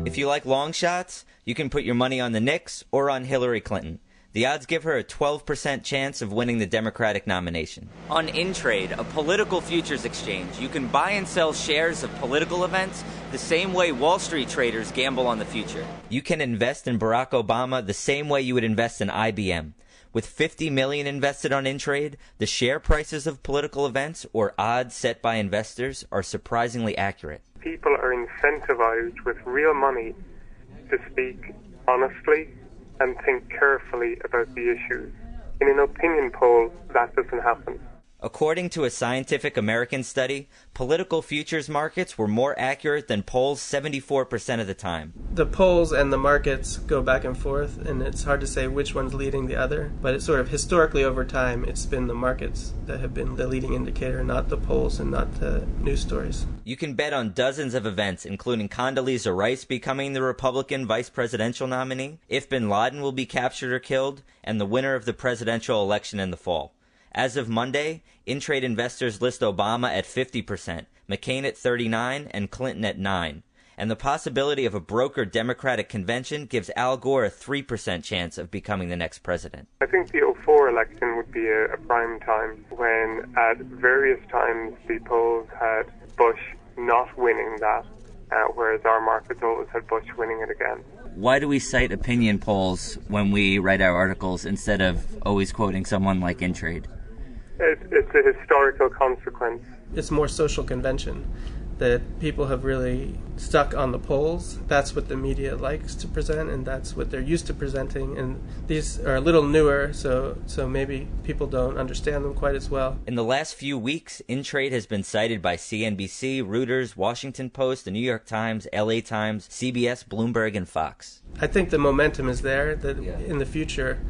If you like long shots, you can put your money on the Knicks or on Hillary Clinton. The odds give her a 12% chance of winning the Democratic nomination. On Intrade, a political futures exchange, you can buy and sell shares of political events the same way Wall Street traders gamble on the future. You can invest in Barack Obama the same way you would invest in IBM. With $50 million invested on Intrade, the share prices of political events or odds set by investors are surprisingly accurate. People are incentivized with real money to speak honestly and think carefully about the issues. In an opinion poll, that doesn't happen. According to a Scientific American study, political futures markets were more accurate than polls 74% of the time. The polls and the markets go back and forth, and it's hard to say which one's leading the other. But it's sort of historically over time, it's been the markets that have been the leading indicator, not the polls and not the news stories. You can bet on dozens of events, including Condoleezza Rice becoming the Republican vice presidential nominee, if bin Laden will be captured or killed, and the winner of the presidential election in the fall. As of Monday, Intrade investors list Obama at 50%, McCain at 39%, and Clinton at 9%. And the possibility of a brokered Democratic convention gives Al Gore a 3% chance of becoming the next president. I think the 2004 election would be a prime time when at various times the polls had Bush not winning that, whereas our markets always had Bush winning it again. Why do we cite opinion polls when we write our articles instead of always quoting someone like Intrade? It's a historical consequence. It's more social convention that people have really stuck on the polls. That's what the media likes to present, and that's what they're used to presenting. And these are a little newer, so maybe people don't understand them quite as well. In the last few weeks, Intrade has been cited by CNBC, Reuters, Washington Post, the New York Times, LA Times, CBS, Bloomberg, and Fox. I think the momentum is there that in the future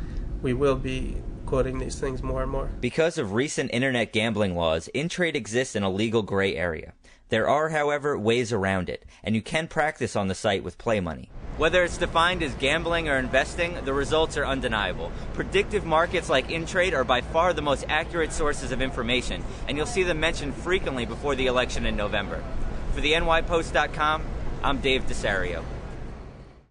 we will be quoting these things more and more. Because of recent internet gambling laws, Intrade exists in a legal gray area. There are, however, ways around it, and you can practice on the site with play money. Whether it's defined as gambling or investing, the results are undeniable. Predictive markets like Intrade are by far the most accurate sources of information, and you'll see them mentioned frequently before the election in November. For the NYPost.com, I'm Dave Desario.